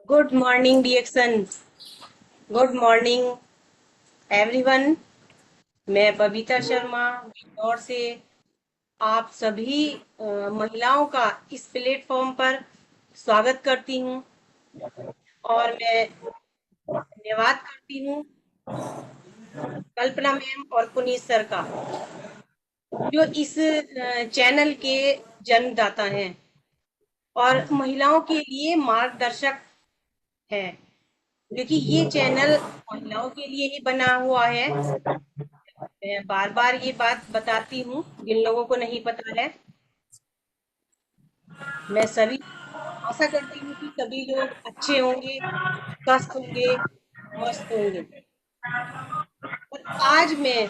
Good morning DXN. Good morning everyone. मैं बबीता शर्मा बिजनौर से आप सभी महिलाओं का इस प्लेटफॉर्म पर स्वागत करती हूं और मैं धन्यवाद करती हूं कल्पना मैम और पुनीत सर का, जो इस चैनल के जन्मदाता हैं और महिलाओं के लिए मार्गदर्शक है, क्योंकि ये चैनल महिलाओं के लिए ही बना हुआ है। मैं बार बार ये बात बताती हूँ जिन लोगों को नहीं पता है। मैं सभी आशा करती हूँ कि सभी लोग अच्छे होंगे, स्वस्थ होंगे, मस्त होंगे। और आज मैं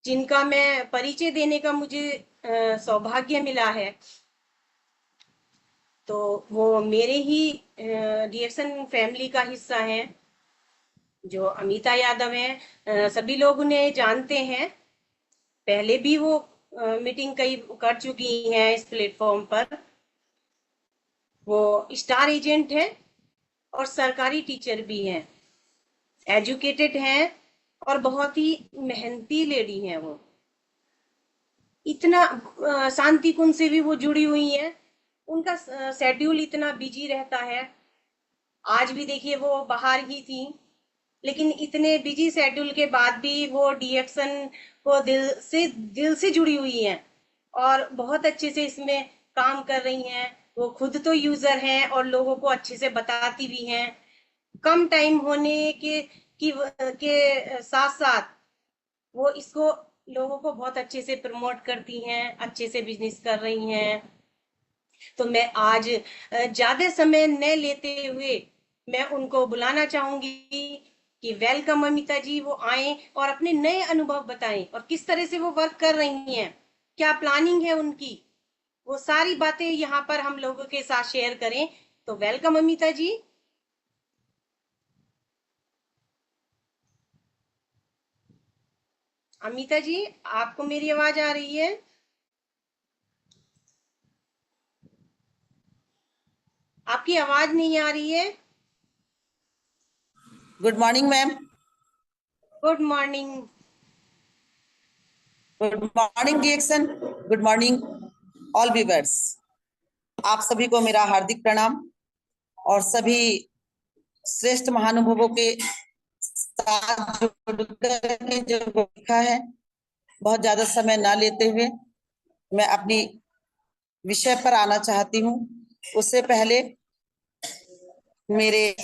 जिनका मैं परिचय देने का मुझे सौभाग्य मिला है, तो वो मेरे ही रिएक्शन फैमिली का हिस्सा है, जो अमिता यादव है। सभी लोग उन्हें जानते हैं, पहले भी वो मीटिंग कई कर चुकी हैं इस प्लेटफॉर्म पर। वो स्टार एजेंट है और सरकारी टीचर भी हैं, एजुकेटेड हैं और बहुत ही मेहनती लेडी हैं वो। इतना शांति कुंज से भी वो जुड़ी हुई हैं। उनका शेड्यूल इतना बिजी रहता है। आज भी देखिए वो बाहर ही थी, लेकिन इतने बिजी शेड्यूल के बाद भी वो डीएक्शन को दिल से जुड़ी हुई हैं और बहुत अच्छे से इसमें काम कर रही हैं। वो खुद तो यूजर हैं और लोगों को अच्छे से बताती भी हैं। कम टाइम होने के साथ साथ वो इसको लोगों को बहुत अच्छे से प्रमोट करती हैं, अच्छे से बिजनेस कर रही हैं। तो मैं आज ज्यादा समय न लेते हुए मैं उनको बुलाना चाहूंगी कि वेलकम अमिता जी, वो आए और अपने नए अनुभव बताएं और किस तरह से वो वर्क कर रही हैं, क्या प्लानिंग है उनकी, वो सारी बातें यहाँ पर हम लोगों के साथ शेयर करें। तो वेलकम अमिता जी। अमिता जी, आपको मेरी आवाज आ रही है? आपकी आवाज नहीं आ रही है। Good morning ma'am. Good morning. Good morning DXN. Good morning all viewers. आप सभी को मेरा हार्दिक प्रणाम और सभी श्रेष्ठ महानुभवों के साथ जुड़कर के जो लिखा है, बहुत ज्यादा समय ना लेते हुए मैं अपनी विषय पर आना चाहती हूँ। उससे पहले मेरे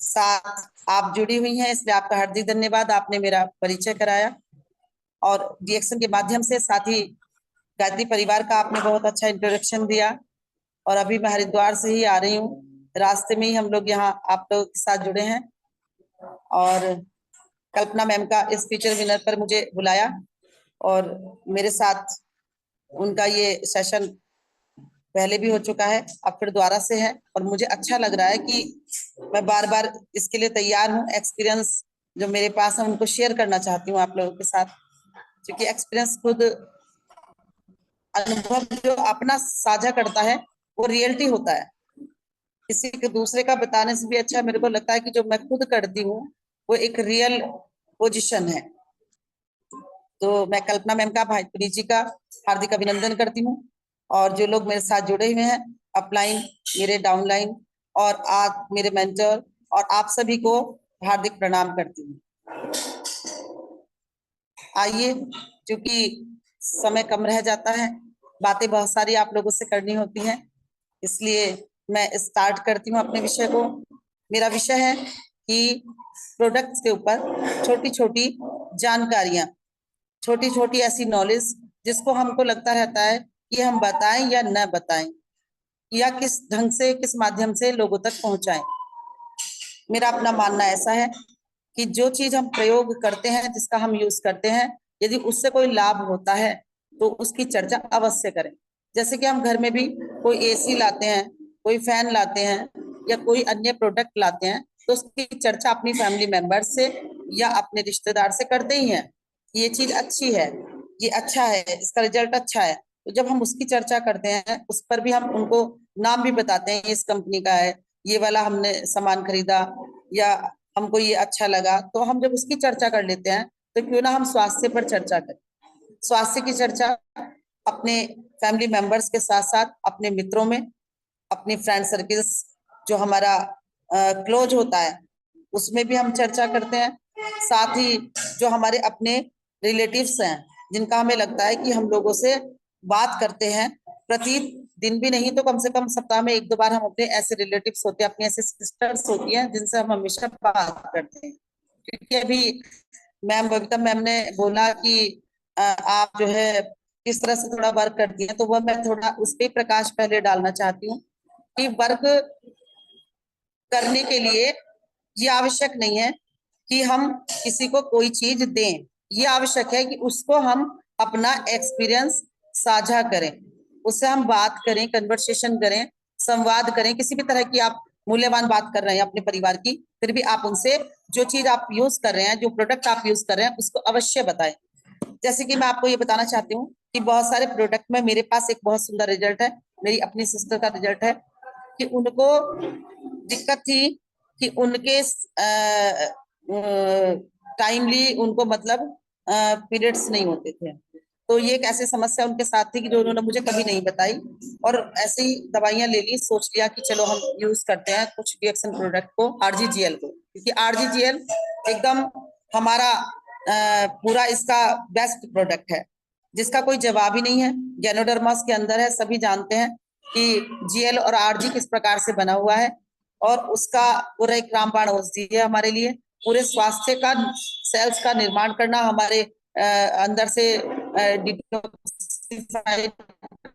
साथ आप जुड़ी हुई हैं, इसलिए आपका हार्दिक धन्यवाद। आपने मेरा परिचय कराया और डिएक्शन के माध्यम से, साथ ही गायत्री परिवार का आपने बहुत अच्छा इंट्रोडक्शन दिया। और अभी मैं हरिद्वार से ही आ रही हूँ, रास्ते में ही हम लोग यहाँ आप लोगों के साथ जुड़े हैं। और कल्पना मैम का इस फीचर विनर पर मुझे बुलाया और मेरे साथ उनका ये सेशन पहले भी हो चुका है, अब फिर दोबारा से है और मुझे अच्छा लग रहा है कि मैं बार बार इसके लिए तैयार हूँ। एक्सपीरियंस जो मेरे पास है उनको शेयर करना चाहती हूँ आप लोगों के साथ, क्योंकि एक्सपीरियंस खुद अनुभव जो अपना साझा करता है वो रियलिटी होता है। किसी के दूसरे का बताने से भी अच्छा मेरे को लगता है कि जो मैं खुद करती हूँ वो एक रियल पोजीशन है। तो मैं कल्पना मैम का, भाई पुनीत जी का हार्दिक अभिनंदन करती हूँ और जो लोग मेरे साथ जुड़े हुए हैं, अपलाइन, मेरे डाउनलाइन और आप मेरे मेंटर और आप सभी को हार्दिक प्रणाम करती हूँ। आइए, क्योंकि समय कम रह जाता है, बातें बहुत सारी आप लोगों से करनी होती हैं, इसलिए मैं स्टार्ट करती हूँ अपने विषय को। मेरा विषय है कि प्रोडक्ट्स के ऊपर छोटी छोटी जानकारियां, छोटी छोटी ऐसी नॉलेज जिसको हमको लगता रहता है कि हम बताएं या न बताएं, या किस ढंग से, किस माध्यम से लोगों तक पहुंचाएं। मेरा अपना मानना ऐसा है कि जो चीज हम प्रयोग करते हैं, जिसका हम यूज करते हैं, यदि उससे कोई लाभ होता है तो उसकी चर्चा अवश्य करें। जैसे कि हम घर में भी कोई एसी लाते हैं, कोई फैन लाते हैं या कोई अन्य प्रोडक्ट लाते हैं, तो उसकी चर्चा अपनी फैमिली मेंबर से या अपने रिश्तेदार से करते ही हैं। ये चीज अच्छी है, ये अच्छा है, इसका रिजल्ट अच्छा है। तो जब हम उसकी चर्चा करते हैं, उस पर भी हम उनको नाम भी बताते हैं, इस कंपनी का है, ये वाला हमने सामान खरीदा या हमको ये अच्छा लगा, तो हम जब उसकी चर्चा कर लेते हैं तो क्यों ना हम स्वास्थ्य पर चर्चा करें। स्वास्थ्य की चर्चा अपने फैमिली मेंबर्स के साथ साथ अपने मित्रों में, अपनी फ्रेंड सर्किल्स जो हमारा क्लोज होता है उसमें भी हम चर्चा करते हैं। साथ ही जो हमारे अपने रिलेटिव्स हैं जिनका हमें लगता है कि हम लोगों से बात करते हैं, प्रति दिन भी नहीं तो कम से कम सप्ताह में 1-2 बार, हम अपने ऐसे रिलेटिव्स होते हैं, अपनी ऐसे सिस्टर्स होती हैं जिनसे हम हमेशा बात करते हैं। क्योंकि अभी मैम बबीता मैम ने बोला कि आप जो है किस तरह से थोड़ा वर्क करती हैं, तो वह मैं थोड़ा उस पे प्रकाश पहले डालना चाहती हूँ कि वर्क करने के लिए ये आवश्यक नहीं है कि हम किसी को कोई चीज दें, ये आवश्यक है कि उसको हम अपना एक्सपीरियंस साझा करें, उससे हम बात करें, कन्वर्सेशन करें, संवाद करें। किसी भी तरह की आप मूल्यवान बात कर रहे हैं अपने परिवार की, फिर भी आप उनसे जो चीज आप यूज कर रहे हैं, जो प्रोडक्ट आप यूज कर रहे हैं, उसको अवश्य बताएं। जैसे कि मैं आपको ये बताना चाहती हूँ कि बहुत सारे प्रोडक्ट में मेरे पास एक बहुत सुंदर रिजल्ट है, मेरी अपनी सिस्टर का रिजल्ट है कि उनको दिक्कत थी कि उनके टाइमली उनको मतलब पीरियड्स नहीं होते थे। तो ये एक ऐसी समस्या उनके साथ थी कि जो उन्होंने मुझे कभी नहीं बताई, और ऐसी दवाइयां ले ली, सोच लिया कि चलो हम यूज करते हैं कुछ रिएक्शन प्रोडक्ट को, आरजीजीएल को, क्योंकि आरजीजीएल एकदम हमारा पूरा इसका बेस्ट प्रोडक्ट है जिसका कोई जवाब ही नहीं है। गैनोडर्मास के अंदर है, सभी जानते हैं कि जीएल और आरजी किस प्रकार से बना हुआ है, और उसका पूरा एक रामबाण औषधि है हमारे लिए। पूरे स्वास्थ्य का सेल्स का निर्माण करना, हमारे अंदर से डिटॉक्सिफाई,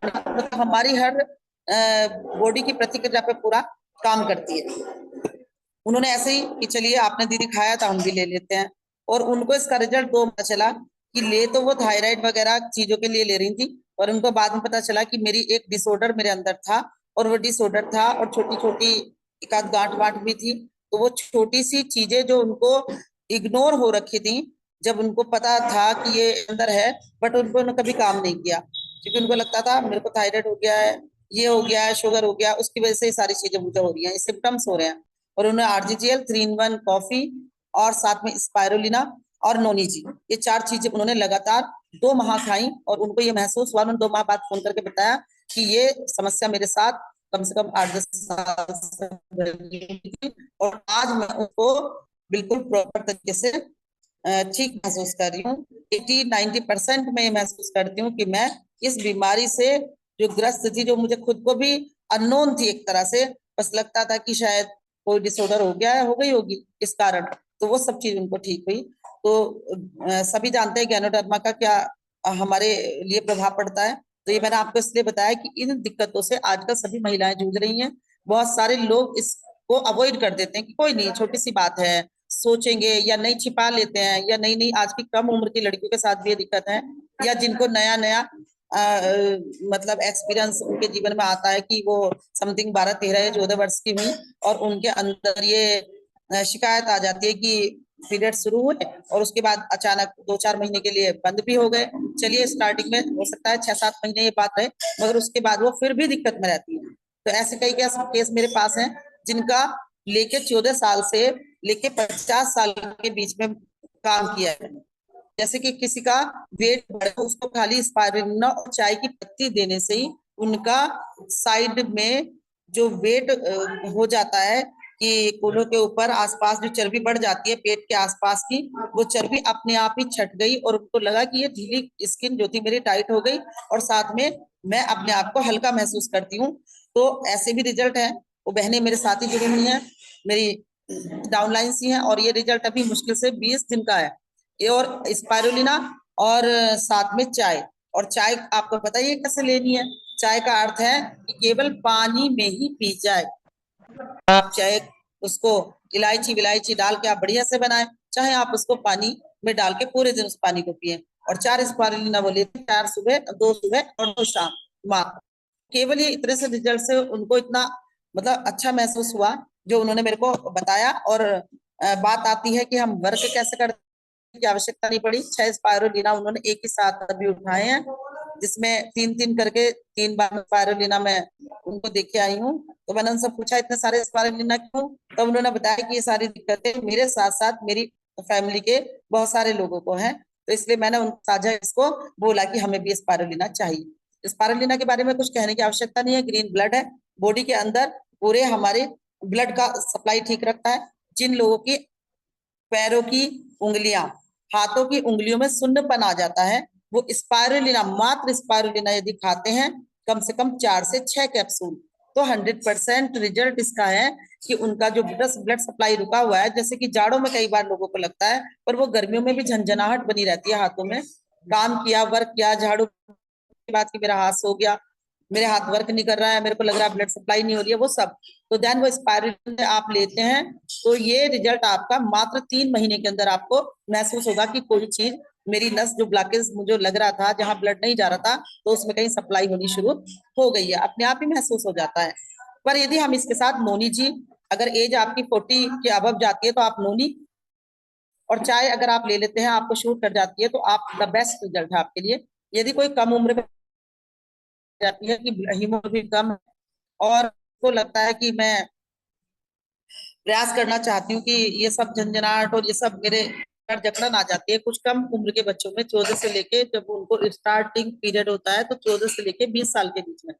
मतलब हमारी हर बॉडी की प्रतिक्रिया पे पूरा काम करती है। उन्होंने ऐसे ही कि चलिए आपने दीदी खाया था, हम भी ले लेते हैं, और उनको इसका रिजल्ट 2 पता चला कि ले तो वो थायराइड वगैरह चीजों के लिए ले रही थी, और उनको बाद में पता चला कि मेरी एक डिसऑर्डर मेरे अंदर था, और वो डिसऑर्डर था और छोटी छोटी एक आध गांठ वाट भी थी। तो वो छोटी सी चीजें जो उनको इग्नोर हो रखी थी, जब उनको पता था कि ये अंदर है, बट उनको कभी काम नहीं किया, क्योंकि उनको लगता था मेरे को थायराइड हो गया है, ये हो गया है, शुगर हो गया, उसकी वजह से ये सारी चीजें मुझे हो रही हैं, सिम्टम्स हो रहे हैं। और उन्होंने आरजीजीएल 3-in-1 कॉफी और साथ में स्पायरुलिना और नोनी जी, ये 4 चीजें उन्होंने लगातार 2 माह खाई, और उनको ये महसूस हुआ, उन्होंने 2 माह बाद फोन करके बताया कि ये समस्या मेरे साथ कम से कम 8-10 साल से रही थी, और आज मैं उनको बिल्कुल प्रॉपर तरीके से ठीक महसूस कर रही हूँ। 80-90% में ये महसूस करती हूँ कि मैं इस बीमारी से जो ग्रस्त थी, जो मुझे खुद को भी अननोन थी एक तरह से, बस लगता था कि शायद कोई डिसऑर्डर हो गया है, हो गई होगी इस कारण, तो वो सब चीज उनको ठीक हुई। तो सभी जानते हैं गैनोडर्मा का क्या हमारे लिए प्रभाव पड़ता है। तो ये मैंने आपको इसलिए बताया कि इन दिक्कतों से आजकल सभी महिलाएं जूझ रही हैं। बहुत सारे लोग इसको अवॉइड कर देते हैं कि कोई नहीं, छोटी सी बात है, सोचेंगे, या नहीं छिपा लेते हैं, या नहीं नहीं आज की कम उम्र की लड़कियों के साथ भी ये दिक्कत है, या जिनको नया नया मतलब एक्सपीरियंस उनके जीवन में आता है कि वो समथिंग 12-13 या 14 वर्ष की हुई, और उनके अंदर ये शिकायत आ जाती है कि पीरियड शुरू हुए और उसके बाद अचानक 2-4 महीने के लिए बंद भी हो गए। चलिए स्टार्टिंग में हो सकता है 6-7 महीने ये बात रहे, मगर उसके बाद वो फिर भी दिक्कत में रहती है। तो ऐसे कई केस मेरे पास हैं जिनका लेके 14 साल से लेके 50 साल के बीच में काम किया है। जैसे कि किसी का वेट बढ़े, उसको खाली स्पाइरुलिना और चाय की पत्ती देने से ही उनका साइड में जो वेट हो जाता है कि कोलों के ऊपर आसपास जो चर्बी बढ़ जाती है पेट के आसपास की, वो चर्बी अपने आप ही छट गई, और उनको लगा कि ये ढीली स्किन जो थी मेरी टाइट हो गई, और साथ में मैं अपने आप को हल्का महसूस करती हूँ। तो ऐसे भी रिजल्ट है। वो बहनें मेरे साथ ही जुड़ी हुई हैं, मेरी डाउनलाइन ही हैं, और ये रिजल्ट अभी मुश्किल से 20 दिन का है। ये और स्पाइरुलिना और साथ में चाय, और चाय आपको बताइए कैसे लेनी है। चाय का अर्थ है कि केवल पानी में ही पी जाए। आप चाहे उसको इलायची विलायची डाल के आप बढ़िया से बनाए, चाहे आप उसको पानी में डाल के पूरे दिन उस पानी को पिए। और 4 स्पाइरुलिना वो लेते, 4 सुबह, 2 सुबह और 2 शाम। माँ केवल ये इतने से रिजल्ट से उनको इतना मतलब अच्छा महसूस हुआ जो उन्होंने मेरे को बताया। और बात आती है कि हम वर्क कैसे करते, की आवश्यकता नहीं पड़ी। 6 स्पाइरुलिना उन्होंने एक ही साथ अभी उठाए हैं, जिसमें 3-3 करके 3 बार स्पायरुलिना मैं उनको देख के आई हूँ। तो मैंने उनसे पूछा इतने सारे स्पायरुलिना क्यों, तो उन्होंने बताया कि ये सारी दिक्कतें मेरे साथ साथ मेरी फैमिली के बहुत सारे लोगों को हैं, तो इसलिए मैंने उन साझा इसको बोला कि हमें भी स्पायरुलिना चाहिए। स्पायरुलिना के बारे में कुछ कहने की आवश्यकता नहीं है। ग्रीन ब्लड है, बॉडी के अंदर पूरे हमारे ब्लड का सप्लाई ठीक रखता है। जिन लोगों की पैरों की उंगलियां, हाथों की उंगलियों में सुन्नपन आ जाता है, वो स्पायरुलिना, मात्र स्पायरुलिना यदि खाते हैं कम से कम 4 से 6 कैप्सूल, तो 100% रिजल्ट इसका है कि उनका जो ब्लड सप्लाई रुका हुआ है, जैसे कि जाड़ों में कई बार लोगों को लगता है, पर वो गर्मियों में भी झंझनाहट बनी रहती है हाथों में, काम किया, वर्क किया, झाड़ू के बाद कि मेरा हाथ सो गया, मेरे हाथ वर्क नहीं कर रहा है, मेरे को लग रहा है ब्लड सप्लाई नहीं हो रही है, वो सब, तो देन वो स्पायरुलिना आप लेते हैं तो ये रिजल्ट आपका मात्र 3 महीने के अंदर आपको महसूस होगा कि कोई चीज, मेरी नस जो ब्लॉकेज मुझे लग रहा था, जहां ब्लड नहीं जा रहा था, तो उसमें कहीं सप्लाई होनी शुरू हो गई है, अपने आप ही महसूस हो जाता है। पर यदि हम इसके साथ नोनी जी, अगर एज आपकी 40 के अबव जाती है तो आप नोनी और चाय अगर आप ले लेते हैं, आपको शूट कर जाती है, तो आप द बेस्ट रिजल्ट है आपके लिए। यदि कोई कम उम्र में जाती है कि हीमोग्लोबिन कम है और को लगता है कि मैं प्रयास करना चाहती हूँ कि ये सब झंझनाहट और ये सब मेरे जकड़न आ जाती है कुछ कम उम्र के बच्चों में, 14 से लेके, जब उनको स्टार्टिंग पीरियड होता है तो 14 से लेके 20 साल के बीच में,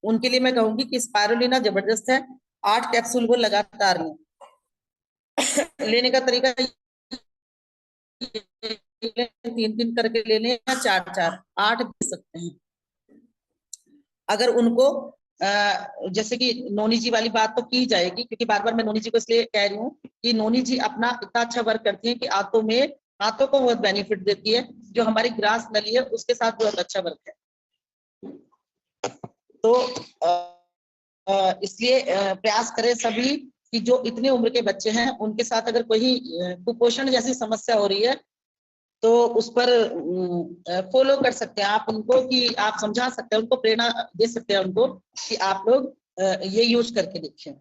उनके लिए मैं कहूंगी कि स्पायरुलिना जबरदस्त है। 8 कैप्सूल वो लगातार लें। लेने का तरीका 3-3 करके ले लें या 4-4, 8 दे सकते हैं। अगर उनको जैसे कि नोनी जी वाली बात तो की जाएगी, क्योंकि बार बार मैं नोनी जी को इसलिए कह रही हूँ कि नोनी जी अपना इतना अच्छा वर्क करती हैं कि हाथों को बहुत बेनिफिट देती है, जो हमारी ग्रास नली है उसके साथ बहुत अच्छा वर्क है। तो इसलिए प्रयास करें सभी कि जो इतने उम्र के बच्चे हैं उनके साथ अगर कोई कुपोषण जैसी समस्या हो रही है तो उस पर फॉलो कर सकते हैं आप उनको, कि आप समझा सकते हैं उनको, प्रेरणा दे सकते हैं उनको कि आप लोग ये यूज करके देखें।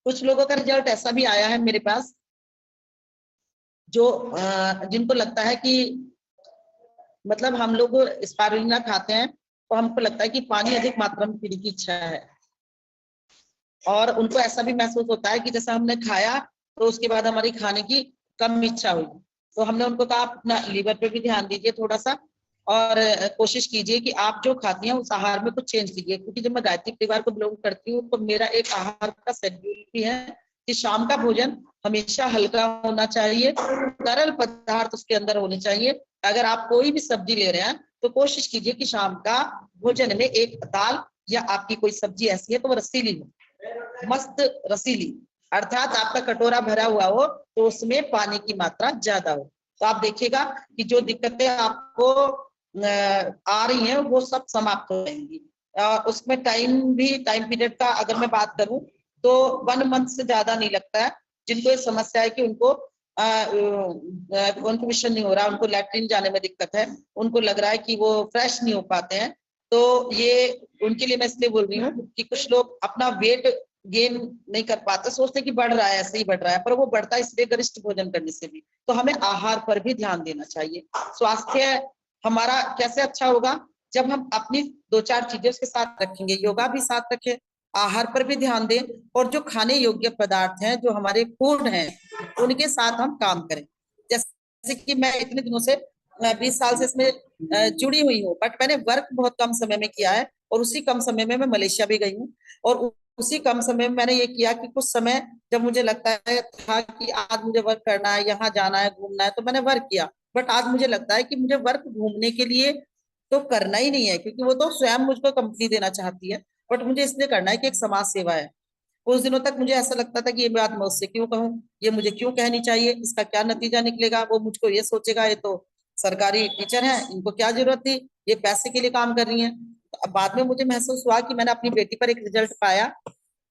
कुछ लोगों का रिजल्ट ऐसा भी आया है मेरे पास जो जिनको लगता है कि मतलब हम लोग स्पारुलिना खाते हैं तो हमको लगता है कि पानी अधिक मात्रा में पीने की इच्छा है, और उनको ऐसा भी महसूस होता है कि जैसा हमने खाया तो उसके बाद हमारी खाने की कम इच्छा हुई। तो हमने उनको कहा आप अपना लीवर पे भी ध्यान दीजिए थोड़ा सा, और कोशिश कीजिए कि आप जो खाती हैं उस आहार में कुछ चेंज कीजिए, क्योंकि जब मैं गायत्री परिवार को बिलोंग करती हूँ तो मेरा एक आहार का शेड्यूल भी है कि शाम का भोजन हमेशा हल्का होना चाहिए, तरल पदार्थ उसके अंदर होने चाहिए। अगर आप कोई भी सब्जी ले रहे हैं तो कोशिश कीजिए कि शाम का भोजन में एक दाल या आपकी कोई सब्जी ऐसी है तो वो रसीली हो, मस्त रसीली, अर्थात आपका कटोरा भरा हुआ हो तो उसमें पानी की मात्रा ज्यादा हो। तो आप देखिएगा कि जो दिक्कतें आपको आ रही हैं वो सब समाप्त हो जाएंगी। उसमें टाइम पीरियड का अगर मैं बात करूं तो 1 मंथ से ज्यादा नहीं लगता है। जिनको ये समस्या है कि उनको कॉन्ट्रीब्यूशन नहीं हो रहा, उनको लैट्रिन जाने में दिक्कत है, उनको लग रहा है कि वो फ्रेश नहीं हो पाते हैं, तो ये उनके लिए मैं इसलिए बोल रही हूँ कि कुछ लोग अपना वेट गेन नहीं कर पाते, सोचते कि बढ़ रहा है, ऐसे ही बढ़ रहा है, पर वो बढ़ता है इसलिए गरिष्ठ भोजन करने से भी। तो हमें आहार पर भी ध्यान देना चाहिए। स्वास्थ्य हमारा कैसे अच्छा होगा, जब हम अपनी 2-4 चीजें उसके साथ रखेंगे, योगा भी साथ रखें, आहार पर भी ध्यान दें, और जो खाने योग्य पदार्थ हैं, जो हमारे फूड हैं, उनके साथ हम काम करें। जैसे कि मैं इतने दिनों से 20 साल से इसमें जुड़ी हुई हूँ, बट मैंने वर्क बहुत कम समय में किया है, और उसी कम समय में मैं मलेशिया भी गई हूँ, और उसी कम समय में मैंने ये किया कि कुछ समय जब मुझे लगता है था कि आज मुझे वर्क करना है, यहाँ जाना है, घूमना है, तो मैंने वर्क किया। बट आज मुझे लगता है कि मुझे वर्क घूमने के लिए तो करना ही नहीं है, क्योंकि वो तो स्वयं मुझको कंपनी देना चाहती है, बट मुझे इसलिए करना है कि एक समाज सेवा है। कुछ दिनों तक मुझे ऐसा लगता था कि ये बात मैं उससे क्यों कहूँ, ये मुझे क्यों कहनी चाहिए, इसका क्या नतीजा निकलेगा, वो मुझको ये सोचेगा ये तो सरकारी टीचर है, इनको क्या जरूरत थी, ये पैसे के लिए काम कर रही है। तो अब बाद में मुझे महसूस हुआ कि मैंने अपनी बेटी पर एक रिजल्ट पाया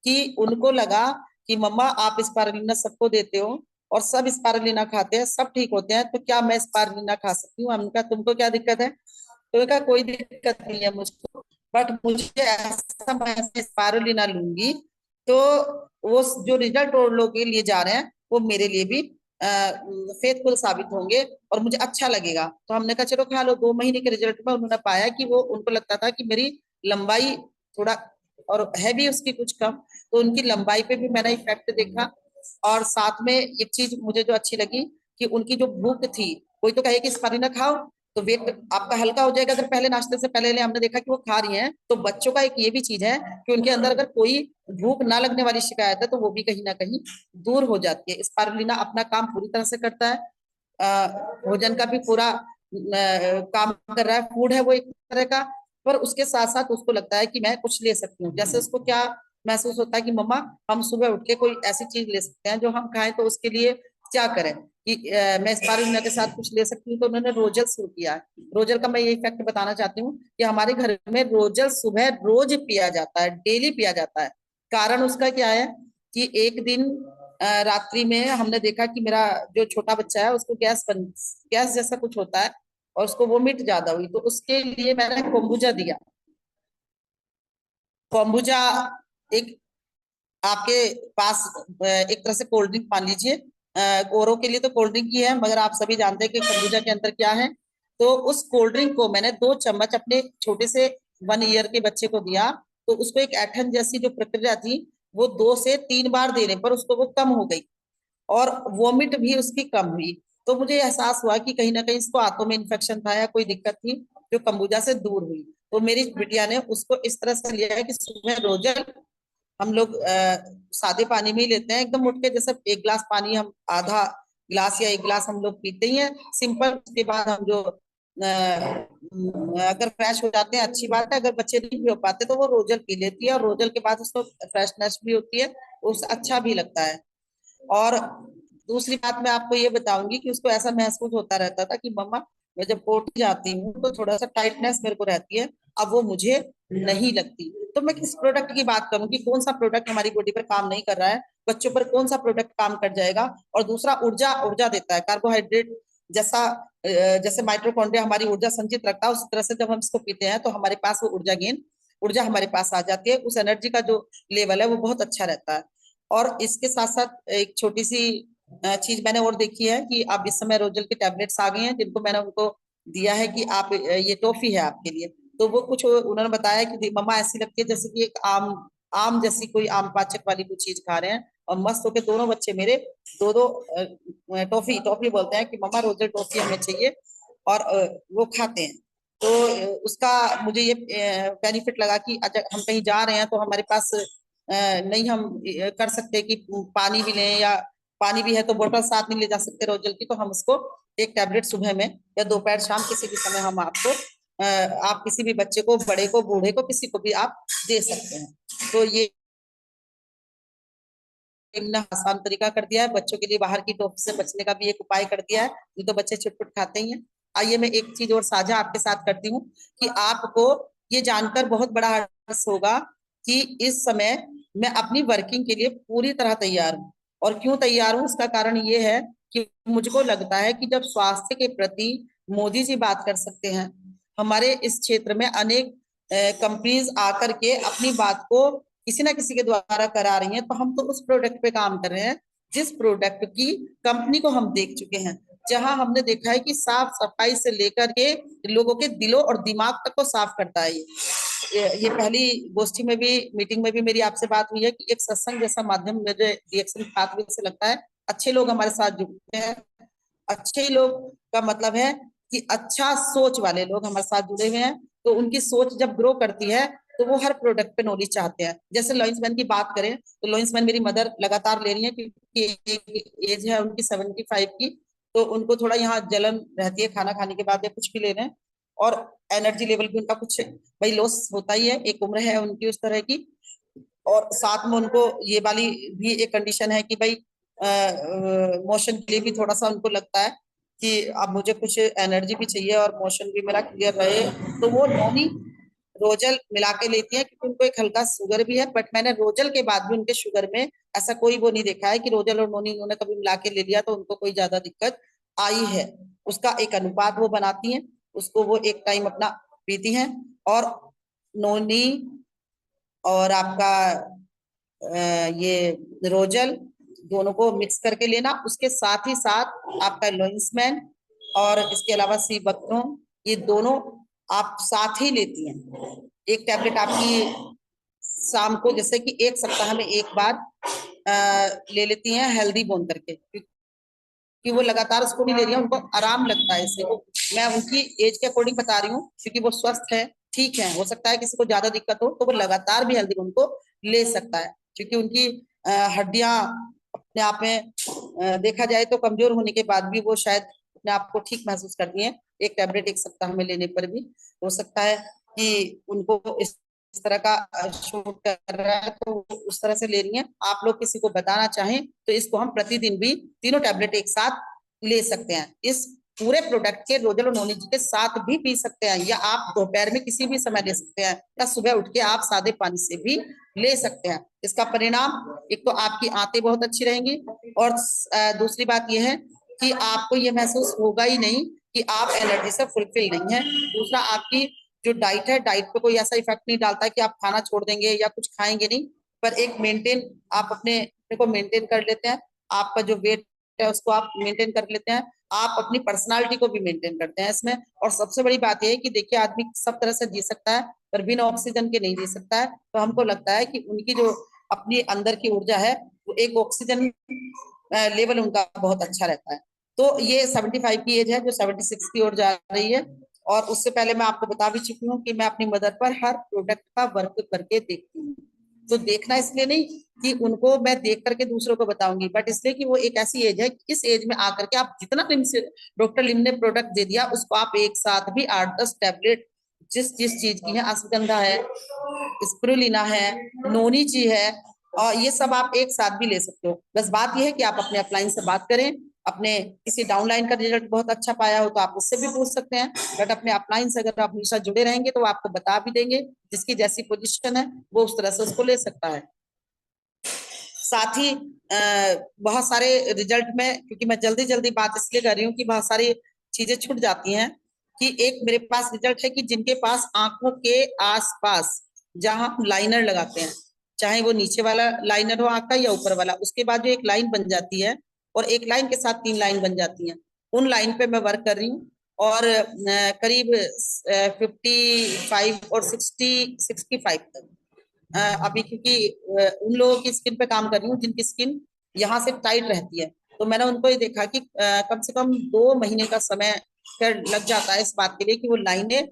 कि उनको लगा कि मम्मा आप स्पारुलिना सबको देते हो और सब स्पारुलिना खाते हैं, सब ठीक होते हैं, तो क्या मैं स्पारुलिना खा सकती हूँ? हमने कहा तुमको क्या दिक्कत है? तो कहा कोई दिक्कत नहीं है मुझको, बट मुझे ऐसा, मैं स्पारुलिना लूंगी तो वो जो रिजल्ट और लोग के लिए जा रहे हैं वो मेरे लिए भी फेथफुल साबित होंगे और मुझे अच्छा लगेगा। तो हमने कहा चलो खा लो। 2 महीने के रिजल्ट में उन्होंने पाया कि वो, उनको लगता था कि मेरी लंबाई थोड़ा और है भी उसकी कुछ कम, तो उनकी लंबाई पे भी मैंने इफेक्ट देखा। और साथ में एक चीज मुझे जो अच्छी लगी कि उनकी जो भूख थी, कोई तो कहे कि सुपारी ना खाओ तो वेट आपका हल्का हो जाएगा, अगर पहले नाश्ते से पहले हमने देखा कि वो खा रही हैं। तो बच्चों का एक ये भी चीज है कि उनके अंदर अगर कोई भूख ना लगने वाली शिकायत है तो वो भी कहीं ना कहीं दूर हो जाती है। स्पारुलिना अपना काम पूरी तरह से करता है, भोजन का भी पूरा काम कर रहा है, फूड है वो एक तरह का। पर उसके साथ साथ उसको लगता है कि मैं कुछ ले सकती हूँ। जैसे उसको क्या महसूस होता है कि मम्मा हम सुबह उठ के कोई ऐसी चीज ले सकते हैं जो हम खाएं, तो उसके लिए क्या करें कि मैं स्पारुलिना के साथ कुछ ले सकती हूँ। तो उन्होंने रोजल शुरू किया है। रोजल का मैं ये इफेक्ट बताना चाहती हूँ कि हमारे घर में रोजल सुबह रोज पिया जाता है, डेली पिया जाता है। कारण उसका क्या है कि एक दिन रात्रि में हमने देखा कि मेरा जो छोटा बच्चा है उसको गैस जैसा कुछ होता है और उसको वोमिट ज्यादा हुई, तो उसके लिए मैंने कोम्बुजा दिया। कोम्बुजा एक आपके पास एक तरह से कोल्ड ड्रिंक मान लीजिए, औरों के लिए तो कोल्ड ड्रिंक ही है, मगर आप सभी जानते हैं कि खरबूजा के अंदर क्या है। तो उस कोल्ड ड्रिंक को मैंने 2 चम्मच अपने छोटे से 1 ईयर के बच्चे को दिया। तो उसको एक ऐठन जैसी जो प्रक्रिया थी, वो 2 से 3 बार देने पर उसको वो कम हो गई और वोमिट भी उसकी कम हुई। तो मुझे एहसास हुआ कि कहीं ना कहीं इसको आंतों में इन्फेक्शन था या कोई दिक्कत थी जो कम्बुजा से दूर हुई। तो मेरी बिटिया ने उसको इस तरह से लिया है कि सुबह रोजल हम लोग सादे पानी में ही लेते हैं, एकदम उठ के जैसे 1 गिलास पानी हम आधा गिलास या 1 गिलास हम लोग पीते ही हैं सिंपल। उसके बाद हम जो अगर फ्रेश हो जाते हैं अच्छी बात है, अगर बच्चे नहीं भी हो पाते तो वो रोजल पी लेती है और रोजल के बाद उसको फ्रेशनेस भी होती है, उस अच्छा भी लगता है। और दूसरी बात मैं आपको ये बताऊंगी कि उसको ऐसा महसूस होता रहता था कि मम्मा मैं जब पोटी जाती हूँ तो थोड़ा सा टाइटनेस मेरे को रहती है, अब वो मुझे नहीं लगती। तो मैं किस प्रोडक्ट की बात करूं कि कौन सा प्रोडक्ट हमारी बॉडी पर काम नहीं कर रहा है, बच्चों पर कौन सा प्रोडक्ट काम कर जाएगा। और दूसरा ऊर्जा ऊर्जा देता है, कार्बोहाइड्रेट जैसा जैसे माइटोकॉन्ड्रिया हमारी ऊर्जा संचित रखता है, उस तरह से जब हम इसको पीते हैं तो हमारे पास वो ऊर्जा हमारे पास आ जाती है। उस एनर्जी का जो लेवल है वो बहुत अच्छा रहता है। और इसके साथ साथ एक छोटी सी चीज मैंने और देखी है कि अब इस समय रोजल के टैबलेट्स आ गए हैं जिनको मैंने उनको दिया है कि आप ये टॉफी है आपके लिए। तो वो कुछ उन्होंने बताया कि मम्मा ऐसी लगती है जैसे कि एक आम आम जैसी कोई आम पाचक वाली कुछ चीज खा रहे हैं। और मस्त होके दोनों बच्चे मेरे दो दो टॉफी टॉफी बोलते हैं कि मम्मा रोजल टॉफी हमें चाहिए, और वो खाते हैं। तो उसका मुझे ये बेनिफिट लगा कि अगर हम कहीं जा रहे हैं तो हमारे पास नहीं हम कर सकते कि पानी भी लें, या पानी भी है तो बोतल साथ नहीं ले जा सकते रोजल की, तो हम उसको एक टैबलेट सुबह में या दोपहर शाम किसी भी समय हम आपको आप किसी भी बच्चे को, बड़े को, बूढ़े को, किसी को भी आप दे सकते हैं। तो ये हमने आसान तरीका कर दिया है, बच्चों के लिए बाहर की टॉफी से बचने का भी एक उपाय कर दिया है। ये तो बच्चे छुटपुट खाते ही हैं। आइए मैं एक चीज और साझा आपके साथ करती हूँ कि आपको ये जानकर बहुत बड़ा हर्ष होगा कि इस समय मैं अपनी वर्किंग के लिए पूरी तरह तैयार हूँ। और क्यों तैयार हूँ, इसका कारण ये है कि मुझको लगता है कि जब स्वास्थ्य के प्रति मोदी जी बात कर सकते हैं, हमारे इस क्षेत्र में अनेक कंपनीज आकर के अपनी बात को किसी ना किसी के द्वारा करा रही हैं, तो हम तो उस प्रोडक्ट पे काम कर रहे हैं जिस प्रोडक्ट की कंपनी को हम देख चुके हैं, जहां हमने देखा है कि साफ सफाई से लेकर के लोगों के दिलों और दिमाग तक को साफ करता है। ये पहली गोष्ठी में भी, मीटिंग में भी मेरी आपसे बात हुई है कि एक सत्संग जैसा माध्यम मुझे रिएक्शन पाथवे से लगता है। अच्छे लोग हमारे साथ जुड़ते हैं, अच्छे लोग का मतलब है कि अच्छा सोच वाले लोग हमारे साथ जुड़े हुए हैं। तो उनकी सोच जब ग्रो करती है तो वो हर प्रोडक्ट पे नॉलेज चाहते हैं। जैसे लॉइंसमैन की बात करें तो लॉइंसमैन मेरी मदर लगातार ले रही है क्योंकि एज है उनकी 75 की। तो उनको थोड़ा यहाँ जलन रहती है खाना खाने के बाद या कुछ भी ले रहे हैं, और एनर्जी लेवल भी उनका कुछ भाई लॉस होता ही है, एक उम्र है उनकी उस तरह की। और साथ में उनको ये वाली भी एक कंडीशन है कि भाई मोशन के लिए भी थोड़ा सा उनको लगता है कि अब मुझे कुछ एनर्जी भी चाहिए और मोशन भी मेरा क्लियर रहे। तो वो नोनी रोजल मिला के लेती है क्योंकि उनको एक हल्का शुगर भी है। बट मैंने रोजल के बाद भी उनके शुगर में ऐसा कोई वो नहीं देखा है कि रोजल और नोनी उन्होंने कभी मिला के ले लिया तो उनको कोई ज्यादा दिक्कत आई है। उसका एक अनुपात वो बनाती हैं, उसको वो एक टाइम अपना पीती हैं। और नोनी और आपका ये रोजल दोनों को मिक्स करके लेना। उसके साथ ही साथ आपका लोइंसमैन और इसके अलावा सी बकथ्रोन, ये दोनों आप साथ ही लेती हैं। एक टैबलेट आपकी शाम को, जैसे कि एक सप्ताह में एक बार ले लेती हैं हेल्दी बोन करके, कि वो लगातार उसको नहीं ले रही है, उनको आराम लगता है इससे। मैं उनकी एज के अकॉर्डिंग बता रही हूँ, क्योंकि वो स्वस्थ है, ठीक है। हो सकता है किसी को ज्यादा दिक्कत हो तो वो लगातार भी हेल्दी बोन को ले सकता है, क्योंकि उनकी हड्डियां अपने आप में देखा जाए तो कमजोर होने के बाद भी वो शायद अपने आप को ठीक महसूस करती हैं। एक टैबलेट एक सप्ताह में लेने पर भी हो सकता है कि उनको इस तरह का शूट कर रहा है, तो उस तरह से ले रही हैं। आप लोग किसी को बताना चाहें तो इसको हम प्रतिदिन भी तीनों टैबलेट एक साथ ले सकते हैं। इस पूरे प्रोडक्ट के रोजल और नोनी जी के साथ भी पी सकते हैं, या आप दोपहर में किसी भी समय ले सकते हैं, या सुबह उठ के आप सादे पानी से भी ले सकते हैं। इसका परिणाम, एक तो आपकी आंतें बहुत अच्छी रहेंगी, और दूसरी बात यह है कि आपको ये महसूस होगा ही नहीं कि आप एलर्जी से फुलफिल नहीं है। दूसरा, आपकी जो डाइट है, डाइट पे कोई ऐसा इफेक्ट नहीं डालता है कि आप खाना छोड़ देंगे या कुछ खाएंगे नहीं, पर एक मेंटेन, आप अपने को मेंटेन कर लेते हैं। आपका जो वेट है उसको आप मेंटेन कर लेते हैं, आप अपनी पर्सनालिटी को भी मेंटेन करते हैं इसमें। और सबसे बड़ी बात यह है कि देखिए, आदमी सब तरह से जी सकता है, पर बिना ऑक्सीजन के नहीं जी सकता है। तो हमको लगता है कि उनकी जो अपनी अंदर की ऊर्जा है, वो एक ऑक्सीजन लेवल उनका बहुत अच्छा रहता है। तो ये 75 की एज है, जो 76 की ओर जा रही है। और उससे पहले मैं आपको बता भी चुकी हूँ कि मैं अपनी मदर पर हर प्रोडक्ट का वर्क करके देखती हूँ। तो देखना इसलिए नहीं कि उनको मैं देख करके दूसरों को बताऊंगी, बट इसलिए कि वो एक ऐसी एज है, इस एज में आकर के आप जितना लिम से डॉक्टर लिम ने प्रोडक्ट दे दिया, उसको आप एक साथ भी 8-10 टैबलेट जिस जिस चीज की है, अश्वगंधा है, स्पिरुलिना है, नोनी ची है, और ये सब आप एक साथ भी ले सकते हो। बस बात यह है कि आप अपने अपलाइन से बात करें। अपने किसी डाउनलाइन का रिजल्ट बहुत अच्छा पाया हो तो आप उससे भी पूछ सकते हैं, बट अपने अपलाइन से अगर आप हमेशा जुड़े रहेंगे तो वो आपको बता भी देंगे। जिसकी जैसी पोजीशन है वो उस तरह से उसको ले सकता है। साथ ही बहुत सारे रिजल्ट में, क्योंकि मैं जल्दी जल्दी बात इसलिए कर रही हूँ कि बहुत सारी चीजें छूट जाती हैं, कि एक मेरे पास रिजल्ट है कि जिनके पास आंखों के आसपास जहां हम लाइनर लगाते हैं, चाहे वो नीचे वाला लाइनर हो आंख का या ऊपर वाला, उसके बाद जो एक लाइन बन जाती है और एक लाइन के साथ 3 लाइन बन जाती हैं, उन लाइन पे मैं वर्क कर रही हूँ। और करीब 55 और 65 तक अभी, क्योंकि उन लोगों की स्किन पे काम कर रही हूँ जिनकी स्किन यहाँ से टाइट रहती है। तो मैंने उनको ये देखा कि कम से कम 2 महीने का समय फिर लग जाता है इस बात के लिए कि वो लाइनें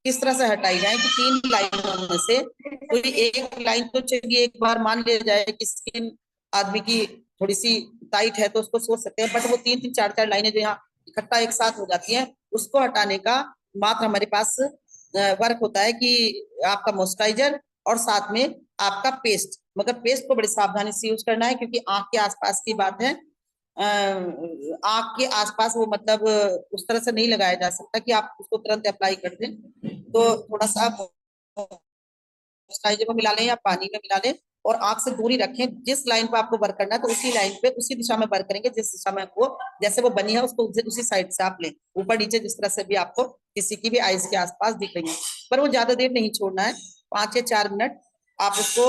किस तरह से हटाई जाए, कि 3 लाइनों में से कोई एक लाइन तो चलिए, एक बार मान लिया जाए कि स्किन आदमी की थोड़ी सी टाइट है तो उसको सोच सकते हैं, बट वो 3-3 4-4 लाइनें जो यहाँ इकट्ठा एक साथ हो जाती हैं, उसको हटाने का मात्र हमारे पास वर्क होता है कि आपका मॉइस्चराइजर और साथ में आपका पेस्ट। मगर पेस्ट को बड़ी सावधानी से यूज करना है, क्योंकि आंख के आसपास की बात है। आंख के आसपास वो मतलब उस तरह से नहीं लगाया जा सकता कि आप उसको तुरंत अप्लाई कर दें। तो थोड़ा सा मॉइस्चराइजर को मिला लें या पानी में मिला लें, और आंख से दूरी रखें। जिस लाइन पे आपको वर्क करना है तो उसी लाइन पे उसी दिशा में वर्क करेंगे, जिस दिशा में आपको जैसे वो बनी है उसको उसी साइड से आप लें, ऊपर नीचे जिस तरह से भी आपको किसी की भी आईज के आसपास दिख रही है। पर वो ज्यादा देर नहीं छोड़ना है, 5 या 4 मिनट। आप उसको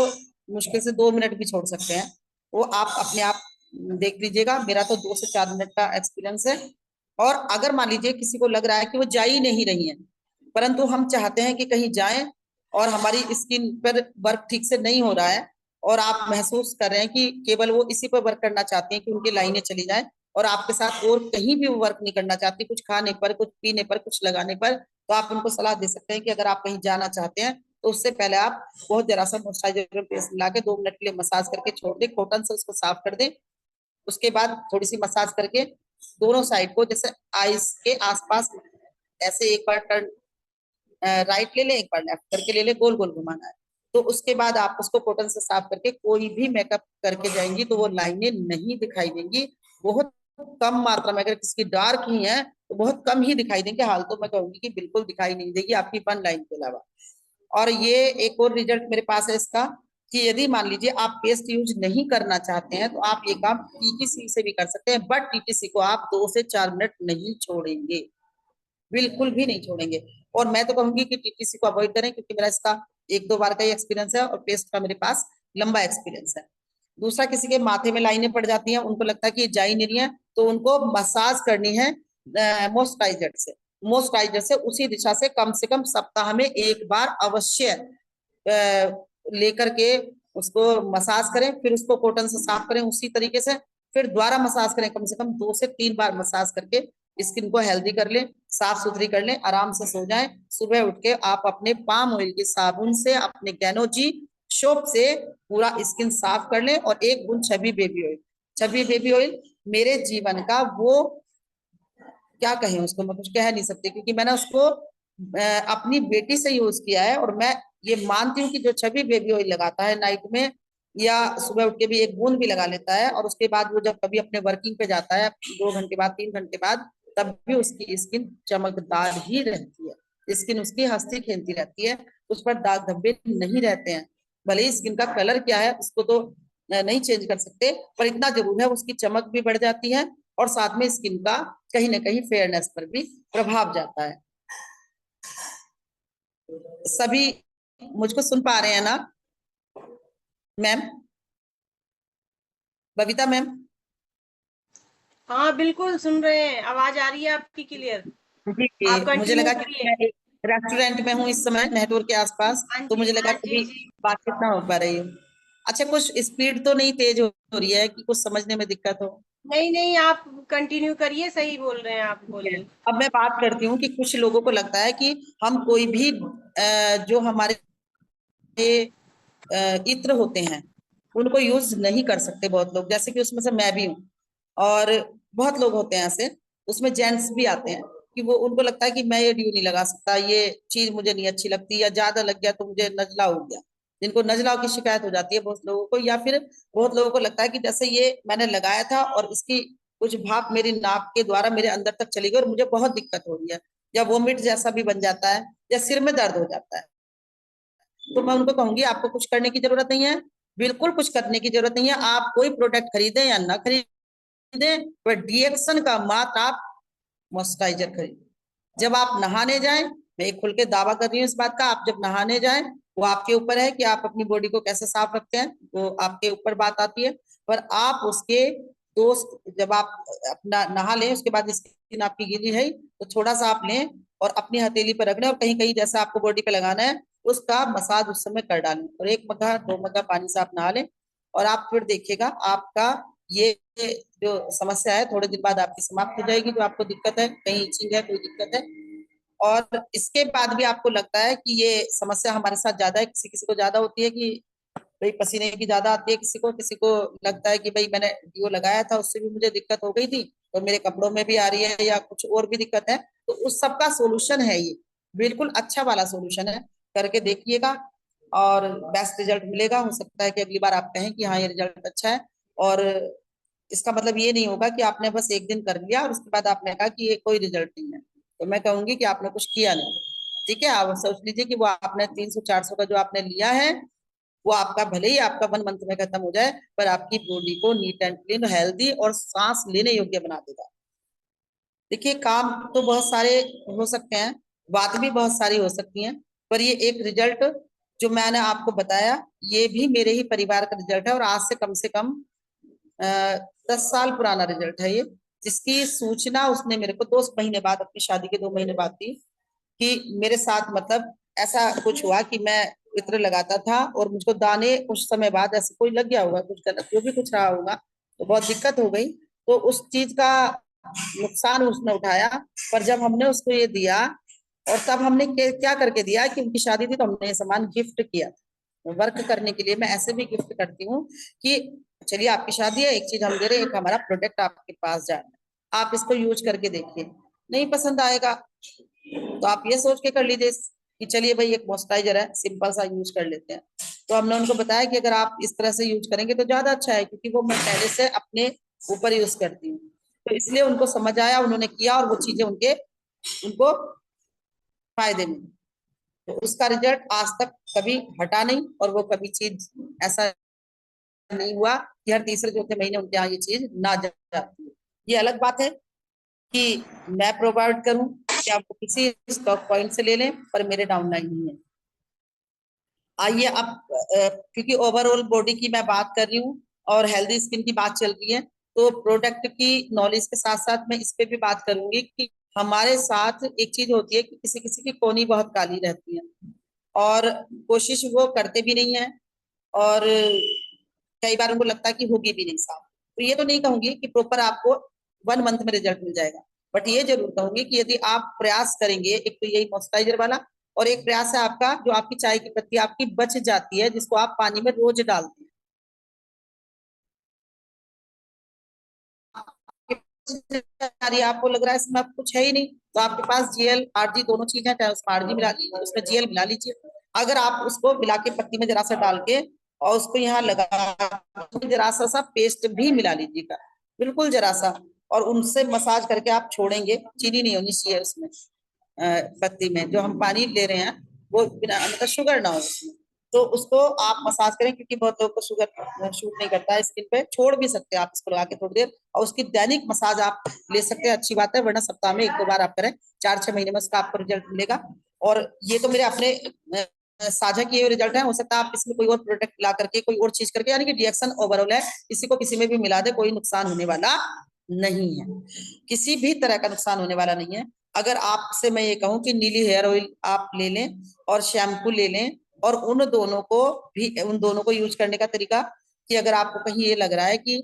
मुश्किल से 2 मिनट भी छोड़ सकते हैं, वो आप अपने आप देख लीजिएगा। मेरा तो 2 से 4 मिनट का एक्सपीरियंस है। और अगर मान लीजिए किसी को लग रहा है कि वो जा ही नहीं रही है, परंतु हम चाहते हैं कि कहीं जाएं और हमारी स्किन पर वर्क ठीक से नहीं हो रहा है, और आप महसूस कर रहे हैं कि केवल वो इसी पर वर्क करना चाहते हैं कि उनकी लाइनें चली जाए, और आपके साथ और कहीं भी वो वर्क नहीं करना चाहती, कुछ खाने पर, कुछ पीने पर, कुछ लगाने पर, तो आप उनको सलाह दे सकते हैं कि अगर आप कहीं जाना चाहते हैं तो उससे पहले आप बहुत जरा सा मॉइस्चराइजर पेस्ट मिला के 2 मिनट के लिए मसाज करके छोड़ दें, कॉटन से उसको साफ कर दें। उसके बाद थोड़ी सी मसाज करके दोनों साइड को, जैसे आईज के आसपास, ऐसे एक बार टर्न राइट ले लें, एक बार लेफ्ट करके ले लें, गोल गोल घुमाना है। तो उसके बाद आप उसको कॉटन से साफ करके कोई भी मेकअप करके जाएंगी तो वो लाइनें नहीं दिखाई देंगी। बहुत कम मात्रा में, अगर किसकी डार्क ही है तो बहुत कम ही दिखाई देंगे, हाल तो मैं कहूंगी कि बिल्कुल दिखाई नहीं देगी आपकी 1 लाइन के अलावा। और ये एक और रिजल्ट मेरे पास है इसका, कि यदि मान लीजिए आप पेस्ट यूज नहीं करना चाहते हैं तो आप ये काम टीटीसी से भी कर सकते हैं, बट टीटीसी को आप 2 से 4 मिनट नहीं छोड़ेंगे, बिल्कुल भी नहीं छोड़ेंगे। और मैं तो कहूंगी कि टीटीसी को अवॉइड करें, क्योंकि मेरा इसका 1-2 बार का ही एक्सपीरियंस है और पेस्ट का मेरे पास लंबा एक्सपीरियंस है। दूसरा, किसी के माथे में लाइनें पड़ जाती हैं, उनको लगता है कि ये जा ही नहीं रही है, तो उनको मसाज करनी है मॉइस्चराइजर से। मॉइस्चराइजर से उसी दिशा से कम सप्ताह में एक बार अवश्य लेकर के उसको मसाज करें, फिर उसको कॉटन से साफ करें उसी तरीके से, फिर दोबारा मसाज करें, कम से कम 2 से 3 बार मसाज करके स्किन को हेल्दी कर लें, साफ सुथरी कर लें, आराम से सो जाएं। सुबह उठ के आप अपने पाम ऑयल के साबुन से, अपने गैनोजी सोप से पूरा स्किन साफ कर लें, और एक बूंद छबी बेबी ऑयल, छबी बेबी ऑयल मेरे जीवन का वो, क्या कहें उसको, मैं कुछ कह नहीं सकती, क्योंकि मैंने उसको अपनी बेटी से यूज किया है, और मैं ये मानती हूँ कि जो छवि बेबी ऑयल लगाता है नाइट में या सुबह उठ के भी एक बूंद भी लगा लेता है, और उसके बाद वो जब कभी अपने वर्किंग पे जाता है 2 घंटे बाद, 3 घंटे बाद, तब भी उसकी स्किन चमकदार ही रहती है, स्किन उसकी हंसती खेलती रहती है, उस पर दाग धब्बे नहीं रहते हैं। भले ही स्किन का कलर क्या है उसको तो नहीं चेंज कर सकते, पर इतना जरूर है उसकी चमक भी बढ़ जाती है, और साथ में स्किन का कहीं ना कहीं फेयरनेस पर भी प्रभाव जाता है। सभी मुझको सुन पा रहे हैं ना मैम? बबीता मैम? हाँ बिल्कुल सुन रहे हैं, आवाज आ रही है आपकी क्लियर। जी आप जी, मुझे कंटिन्यू लगा कि करिए। मैं एक रेस्टोरेंट में हूँ इस समय, नेटवर्क के आसपास, हाँ तो जी, मुझे लगा हाँ जी कभी जी। बातचीत ना हो पा रही हो। अच्छा, कुछ स्पीड तो नहीं तेज हो रही है कि कुछ समझने में दिक्कत हो? नहीं नहीं, आप कंटिन्यू करिए, सही बोल रहे हैं आप, ठीक है। बोलिए। अब मैं बात करती हूँ कि कुछ लोगों को लगता है कि हम कोई भी जो हमारे इत्र होते हैं उनको यूज नहीं कर सकते, बहुत लोग, जैसे कि उसमें से मैं भी हूँ, और बहुत लोग होते हैं ऐसे, उसमें जेंट्स भी आते हैं कि वो, उनको लगता है कि मैं ये ड्यू नहीं लगा सकता, ये चीज मुझे नहीं अच्छी लगती, या ज्यादा लग गया तो मुझे नजला हो गया, जिनको नजला की शिकायत हो जाती है बहुत लोगों को, या फिर बहुत लोगों को लगता है कि जैसे ये मैंने लगाया था और इसकी कुछ भाप मेरी नाक के द्वारा मेरे अंदर तक चली गई और मुझे बहुत दिक्कत हो रही है, या वोमिट जैसा भी बन जाता है, या सिर में दर्द हो जाता है। तो मैं उनको कहूंगी आपको कुछ करने की जरूरत नहीं है, बिल्कुल कुछ करने की जरूरत नहीं है। आप कोई प्रोडक्ट खरीदें या ना खरीदें, पर डीएक्शन का मात्र आप मॉइस्चराइजर खरीदें। जब आप नहाने जाएं, मैं एक खुल के दावा कर रही हूँ इस बात का, आप जब नहाने जाएं, वो आपके ऊपर है कि आप अपनी बॉडी को कैसे साफ रखते हैं, वो आपके ऊपर बात आती है, पर आप उसके दोस्त, जब आप अपना नहा लें उसके बाद स्किन आपकी गीली है तो थोड़ा सा आप लें और अपनी हथेली पर रख लें, और कहीं कहीं जैसा आपको बॉडी पे लगाना है उसका मसाज उस समय कर डालें, और 1 मग्गा 2 मग्गा पानी से आप नहा लें, और आप फिर देखिएगा आपका ये जो समस्या है थोड़े दिन बाद आपकी समाप्त हो जाएगी, जो आपको दिक्कत है, कहीं इचिंग है, कोई दिक्कत है। और इसके बाद भी आपको लगता है कि ये समस्या हमारे साथ ज्यादा है, किसी किसी को ज्यादा होती है कि भाई पसीने की ज्यादा आती है, किसी को लगता है कि भाई मैंने डीओ लगाया था उससे भी मुझे दिक्कत हो गई थी और मेरे कपड़ों में भी आ रही है, या कुछ और भी दिक्कत है, तो उस सब का सोल्यूशन है ये, बिल्कुल अच्छा वाला सोल्यूशन है, करके देखिएगा और बेस्ट रिजल्ट मिलेगा। हो सकता है कि अगली बार आप कहें कि हाँ ये रिजल्ट अच्छा है, और इसका मतलब ये नहीं होगा कि आपने बस एक दिन कर लिया और उसके बाद आपने कहा कि ये कोई रिजल्ट नहीं है, तो मैं कहूंगी कि आपने कुछ किया नहीं। ठीक है, आप सोच लीजिए कि वो आपने 300 400 का जो आपने लिया है, वो आपका भले ही आपका 1 मंथ में खत्म हो जाए, पर आपकी बॉडी को नीट एंड क्लीन, हेल्दी और सांस लेने योग्य बना देगा। देखिए, काम तो बहुत सारे हो सकते हैं, बात भी बहुत सारी हो सकती हैं, पर ये एक रिजल्ट जो मैंने आपको बताया, ये भी मेरे ही परिवार का रिजल्ट है, और आज से कम 10 साल पुराना रिजल्ट है ये, जिसकी सूचना उसने मेरे को 2 महीने बाद, अपनी शादी के 2 महीने बाद दी, कि मेरे साथ मतलब ऐसा कुछ हुआ कि मैं इत्र लगाता था और मुझको दाने कुछ समय बाद ऐसे कोई लग गया होगा, कुछ गलत जो भी कुछ रहा होगा, तो बहुत दिक्कत हो गई, तो उस चीज का नुकसान उसने उठाया। पर जब हमने उसको ये दिया, और तब हमने क्या करके दिया कि उनकी शादी थी तो हमने ये सामान गिफ्ट किया था वर्क करने के लिए। मैं ऐसे भी गिफ्ट करती हूँ कि चलिए आपकी शादी है, एक चीज हम दे रहे हैं, एक हमारा प्रोडक्ट आपके पास जा रहा है, आप इसको यूज करके देखिए, नहीं पसंद आएगा तो आप ये सोच के कर लीजिए कि चलिए भाई एक मॉइस्चराइजर है, सिंपल सा यूज कर लेते हैं। तो हमने उनको बताया कि अगर आप इस तरह से यूज करेंगे तो ज्यादा अच्छा है, क्योंकि वो मैं पहले से अपने ऊपर यूज करती हूँ, तो इसलिए उनको समझ आया, उन्होंने किया, और वो चीजें उनको फायदे में, तो उसका रिजल्ट आज तक कभी हटा नहीं, और वो कभी चीज ऐसा नहीं हुआ कि हर तीसरे चौथे महीने उनके यहाँ ये चीज ना जाती है। ये अलग बात है कि मैं प्रोवाइड करूं कि आपको किसी स्टॉक पॉइंट से ले लें, पर मेरे डाउनलाइन नहीं है। आइए अब क्योंकि ओवरऑल बॉडी की मैं बात कर रही हूँ, और हेल्दी स्किन की बात चल रही है, तो प्रोडक्ट की नॉलेज के साथ साथ मैं इस पे भी बात करूंगी कि हमारे साथ एक चीज होती है कि किसी किसी की कोनी बहुत काली रहती है और कोशिश वो करते भी नहीं है, और कई बार उनको लगता है कि होगी भी नहीं साफ। तो ये तो नहीं कहूंगी कि प्रॉपर आपको 1 मंथ में रिजल्ट मिल जाएगा, बट ये जरूर कहूंगी कि यदि आप प्रयास करेंगे, एक तो यही मॉइस्चराइजर वाला, और एक प्रयास है आपका जो आपकी चाय की पत्ती आपकी बच जाती है जिसको आप पानी में रोज डालते हैं, आपको लग रहा है इसमें अब कुछ है ही नहीं, तो आपके पास जीएल आरजी दोनों चीज है, चाहे उसमें आरजी मिला लीजिए उसमें जीएल मिला लीजिए। अगर आप उसको मिला के पत्ती में जरा सा डाल के और उसको यहाँ लगा जरा सा पेस्ट भी मिला लीजिएगा, बिल्कुल जरा सा, और उनसे मसाज करके आप छोड़ेंगे। चीनी नहीं होनी चाहिए उसमें, पत्ती में जो हम पानी ले रहे हैं वो बिना मतलब शुगर ना हो उसमें, तो उसको आप मसाज करें, क्योंकि बहुत लोगों को शुगर शूट नहीं करता है स्किन पे। छोड़ भी सकते हैं आप इसको लगा के थोड़ी देर, और उसकी दैनिक मसाज आप ले सकते हैं, अच्छी बात है, वरना सप्ताह में 1-2 बार आप करें, 4-6 महीने में उसका आपको रिजल्ट मिलेगा। और ये तो मेरे अपने साझा किए हुए रिजल्ट है, हो सकता है आप इसमें कोई और प्रोडक्ट ला करके कोई और चीज करके, यानी कि रिएक्शन ओवरऑल है, किसी को किसी में भी मिला दे कोई नुकसान होने वाला नहीं है, किसी भी तरह का नुकसान होने वाला नहीं है। अगर आपसे मैं ये कहूं कि नीली हेयर ऑयल आप ले लें और शैम्पू ले लें, और उन दोनों को यूज करने का तरीका कि अगर आपको कहीं ये लग रहा है कि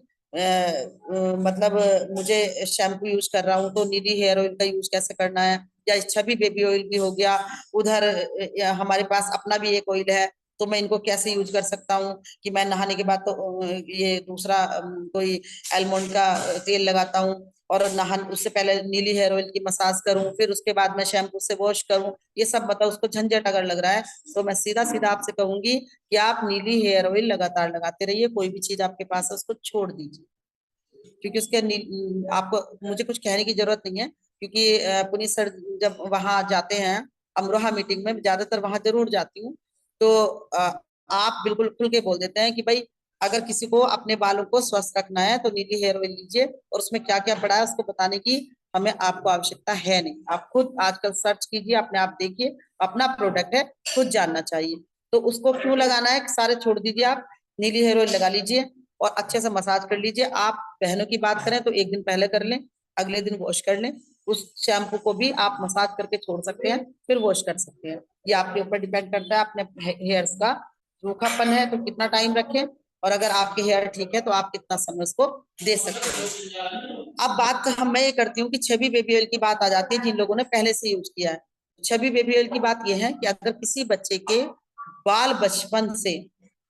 मतलब मुझे शैम्पू यूज कर रहा हूँ तो नीली हेयर ऑयल का यूज कैसे करना है, या छवि बेबी ऑयल भी हो गया, उधर हमारे पास अपना भी एक ऑयल है, तो मैं इनको कैसे यूज कर सकता हूँ कि मैं नहाने के बाद तो ये दूसरा कोई आलमंड का तेल लगाता हूँ, और नहान उससे पहले नीली हेयर ऑयल की मसाज करूं, फिर उसके बाद मैं शैम्पू से वॉश करूं, ये सब बताओ उसको झंझट अगर लग रहा है, तो मैं सीधा सीधा आपसे कहूंगी कि आप नीली हेयर ऑयल लगातार लगाते रहिए, कोई भी चीज आपके पास है उसको छोड़ दीजिए, क्योंकि आपको मुझे कुछ कहने की जरूरत नहीं है, क्योंकि पुनीत सर जब वहां जाते हैं अमरोहा मीटिंग में, ज्यादातर वहां जरूर जाती हूँ, तो आप बिल्कुल खुल के बोल देते हैं कि भाई अगर किसी को अपने बालों को स्वस्थ रखना है तो नीली हेयर ऑयल लीजिए, और उसमें क्या क्या पड़ा है उसको बताने की हमें आपको आवश्यकता है नहीं, आप खुद आजकल सर्च कीजिए, अपने आप देखिए, अपना प्रोडक्ट है, खुद जानना चाहिए। तो उसको क्यों लगाना है, सारे छोड़ दीजिए, आप नीली हेयर ऑयल लगा लीजिए और अच्छे से मसाज कर लीजिए। आप बहनों की बात करें तो एक दिन पहले कर लें, अगले दिन वॉश कर लें, उस शैम्पू को भी आप मसाज करके छोड़ सकते हैं, फिर वॉश कर सकते हैं, ये आपके ऊपर डिपेंड करता है अपने हेयर्स का, रूखापन है तो कितना टाइम रखें, और अगर आपके हेयर ठीक है तो आप कितना समय उसको दे सकते हैं। अब बात हम मैं ये करती हूँ कि छवि बेबी ऑयल की बात आ जाती है, जिन लोगों ने पहले से यूज किया है। छवि बेबी ऑयल की बात यह है कि अगर किसी बच्चे के बाल बचपन से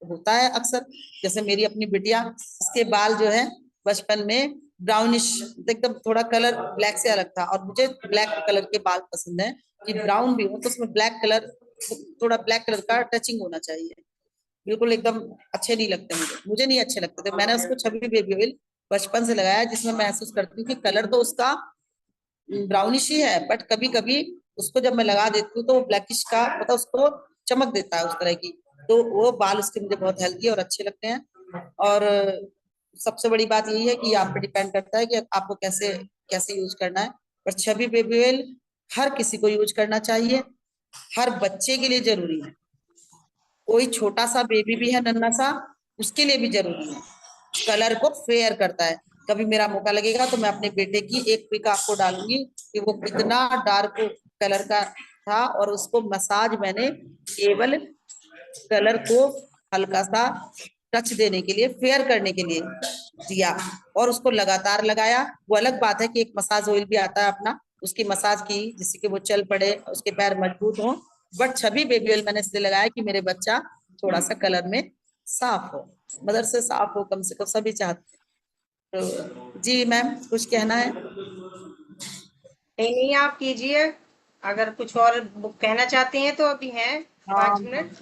होता है अक्सर, जैसे मेरी अपनी बिटिया, उसके बाल जो है बचपन में ब्राउनिश, एकदम थोड़ा कलर ब्लैक से अलग था, और मुझे ब्लैक कलर के बाल पसंद है कि ब्राउन भी हो तो उसमें ब्लैक कलर, थोड़ा ब्लैक कलर का टचिंग होना चाहिए, बिल्कुल एकदम अच्छे नहीं लगते, मुझे नहीं अच्छे लगते थे। मैंने उसको छवि बेबी ऑयल बचपन से लगाया, जिसमें महसूस करती हूँ कि कलर तो उसका ब्राउनिश ही है, बट कभी कभी उसको जब मैं लगा देती हूँ तो वो ब्लैकिश का मतलब उसको चमक देता है उस तरह की, तो वो बाल उसके मुझे बहुत हेल्दी और अच्छे लगते हैं। और सबसे बड़ी बात यही है कि आप पे डिपेंड करता है कि आपको कैसे कैसे यूज करना है, पर छवि बेबी ऑयल हर किसी को यूज करना चाहिए, हर बच्चे के लिए जरूरी है, कोई छोटा सा बेबी भी है नन्हा सा, उसके लिए भी जरूरी है, कलर को फेयर करता है। कभी मेरा मौका लगेगा तो मैं अपने बेटे की एक पिक आपको डालूंगी कि वो कितना डार्क कलर का था, और उसको मसाज मैंने केवल कलर को हल्का सा टच देने के लिए, फेयर करने के लिए दिया, और उसको लगातार लगाया। वो अलग बात है कि एक मसाज ऑयल भी आता है अपना, उसकी मसाज की जिससे कि वो चल पड़े, उसके पैर मजबूत हो, बट छवि बेबी ऑयल मैंने इसलिए लगाया कि मेरे बच्चा थोड़ा सा कलर में साफ हो, मदर से साफ हो, कम से कम सभी चाहते हैं। तो जी मैम कुछ कहना है? नहीं नहीं, आप कीजिए, अगर कुछ और कहना चाहते हैं तो अभी हैं हाँ 5 मिनट।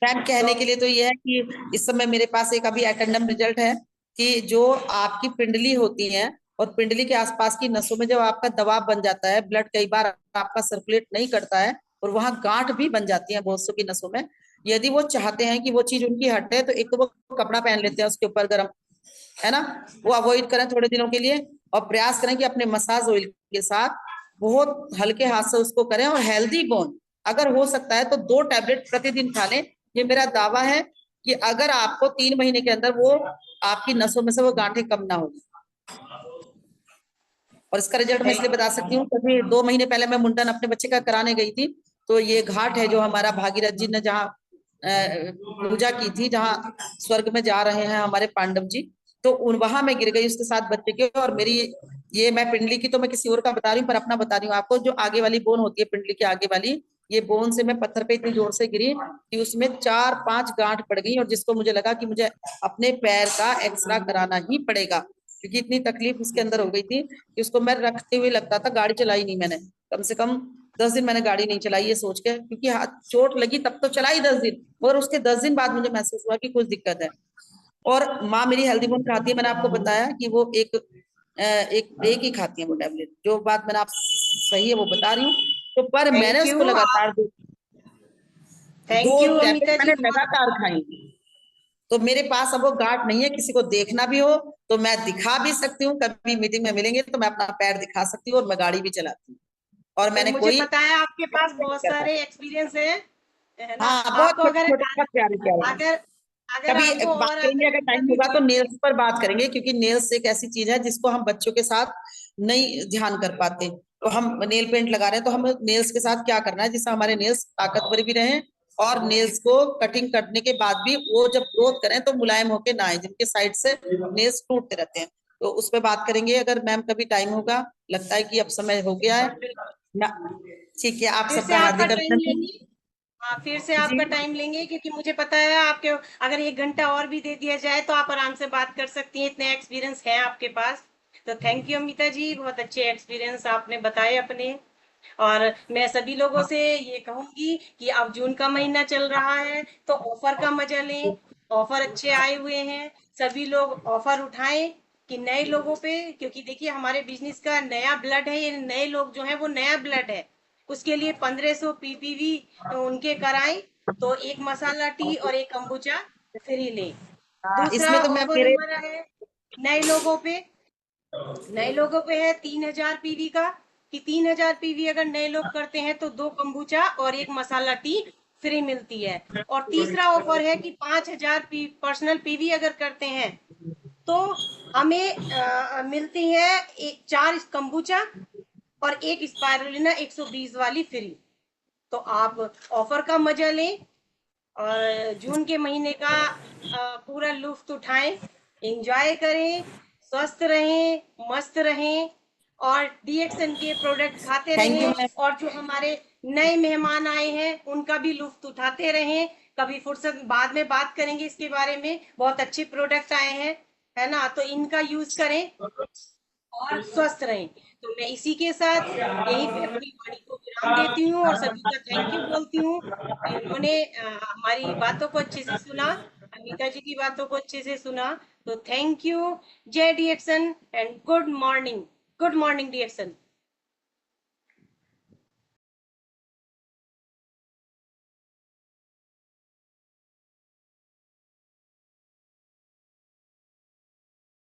मैम, तो कहने के लिए तो ये है कि इस समय मेरे पास एक अभी एटेंडम रिजल्ट है कि जो आपकी पिंडली होती है और पिंडली के आसपास की नसों में जब आपका दबाव बन जाता है, ब्लड कई बार आपका सर्कुलेट नहीं करता है और वहां गांठ भी बन जाती है बहुत सौ की नसों में, यदि वो चाहते हैं कि वो चीज उनकी हटे तो एक तो वो कपड़ा पहन लेते हैं उसके ऊपर गर्म, है ना, वो अवॉइड करें थोड़े दिनों के लिए, और प्रयास करें कि अपने मसाज ऑयल के साथ बहुत हल्के हाथ से उसको करें, और हेल्दी बोन अगर हो सकता है तो 2 टैबलेट प्रतिदिन खा लें, ये मेरा दावा है। कि अगर आपको 3 महीने के अंदर वो आपकी नसों में से वो गांठें कम ना होगी। और इसका रिजल्ट मैं इसलिए बता सकती हूँ क्योंकि 2 महीने पहले मैं मुंडन अपने बच्चे का कराने गई थी, तो ये घाट है जो हमारा भागीरथ जी ने जहाँ पूजा की थी, जहाँ स्वर्ग में जा रहे हैं हमारे पांडव जी, तो वहां मैं गिर गई उसके साथ बच्चे के। और मेरी ये मैं पिंडली की तो मैं किसी और का बता रही हूँ, पर अपना बता रही हूँ आपको, जो आगे वाली बोन होती है पिंडली के आगे वाली, ये बोन से मैं पत्थर पे इतनी जोर से गिरी कि उसमें 4-5 गांठ पड़ गई, और जिसको मुझे लगा कि मुझे अपने पैर का एक्सरा कराना ही पड़ेगा, क्योंकि इतनी तकलीफ उसके अंदर हो गई थी कि उसको मैं रखते हुए लगता था। गाड़ी चलाई नहीं मैंने, कम से कम 10 दिन मैंने गाड़ी नहीं चलाई, ये सोच के, क्योंकि हाथ चोट लगी तब तो चलाई 10 दिन, और उसके 10 दिन बाद मुझे महसूस हुआ कि कुछ दिक्कत है। और माँ मेरी हेल्दी बोन खाती है, मैंने आपको बताया कि वो एक ही खाती है वो टेबलेट, जो बात मैंने आप सही है वो बता रही हूँ। तो पर मैंने थैंक उसको यू आप। लगातार दो थैंक यू टेबलेट अमिता जी, मैंने बहुत। लगातार खाई। तो मेरे पास अब वो गांठ नहीं है, किसी को देखना भी हो तो मैं दिखा भी सकती हूँ, कभी मीटिंग में मिलेंगे तो मैं अपना पैर दिखा सकती हूँ, और मैं गाड़ी भी चलाती हूँ, और तो मैंने मुझे कोई पता है आपके पास नहीं बहुत करता। सारे एक्सपीरियंस है ना। हाँ, बहुत आपको छोटे अगर छोटे, बहुत प्यारे प्यारे। अगर अगर कभी आपको बात और करेंगे, अगर टाइम कभी होगा तो वीडियो। नेल्स पर बात करेंगे, क्योंकि नेल्स एक ऐसी चीज है जिसको हम बच्चों के साथ नहीं ध्यान कर पाते। तो हम नेल पेंट लगा रहे हैं, तो हम नेल्स के साथ क्या करना है जिससे हमारे नेल्स ताकतवर भी रहें, और नेल्स को कटिंग करने के बाद भी वो जब ग्रोथ करें तो मुलायम होके ना आए, जिनके साइड से नेल्स टूटते रहते हैं। तो उस पर बात करेंगे अगर मैम कभी टाइम होगा। लगता है कि अब समय हो गया है ना। ठीक है, आप फिर से सबका आपका हार्दिक टाइम अभिनंदन। लेंगे। हाँ, फिर से जी, आपका टाइम लेंगे, क्योंकि मुझे पता है आपके, अगर 1 घंटा और भी दे दिया जाए तो आप आराम से बात कर सकती हैं, इतने एक्सपीरियंस है आपके पास। तो थैंक यू अमिता जी, बहुत अच्छे एक्सपीरियंस आपने बताए अपने। और मैं सभी लोगों से ये कहूंगी कि अब जून का महीना चल रहा है तो ऑफर का मजा लें। ऑफर अच्छे आए हुए हैं, सभी लोग ऑफर उठाएं। कि नए लोगों पे, क्योंकि देखिए हमारे बिजनेस का नया ब्लड है, ये नए लोग जो है वो नया ब्लड है। उसके लिए 1500 पीपीवी उनके कराएं, तो एक मसाला टी और एक कंबुचा फ्री लें। हाँ, दूसरा इसमें तो मैं ऑफर मेरे हमारा है नए लोगों पे। नए लोगों पे है 3000 पीवी का, कि 3000 पीवी अगर नए लोग करते हैं तो 2 कंबुचा और एक मसाला टी फ्री मिलती है। और तीसरा ऑफर है कि 5000 पर्सनल पीवी अगर करते हैं तो हमें मिलती है 4 कंबुचा और एक स्पायरुलिना 120 वाली फ्री। तो आप ऑफर का मजा लें और जून के महीने का पूरा लुफ्त उठाएं, एंजॉय करें, स्वस्थ रहें, मस्त रहें, और डीएक्सन के प्रोडक्ट खाते थैंक यू रहें। मैम। और जो हमारे नए मेहमान आए हैं उनका भी लुफ्त उठाते रहें। कभी फुर्सत बाद में बात करेंगे इसके बारे में, बहुत अच्छे प्रोडक्ट आए हैं, है ना, तो इनका यूज करें और स्वस्थ रहें। तो मैं इसी के साथ यहीं पे अपनी वाणी को विराम देती हूँ और सभी का थैंक यू बोलती हूँ कि उन्होंने हमारी बातों को अच्छे से सुना, अमिता जी की बातों को अच्छे से सुना। तो thank you. Jai Dixon and good morning. Good morning डीएक्सन।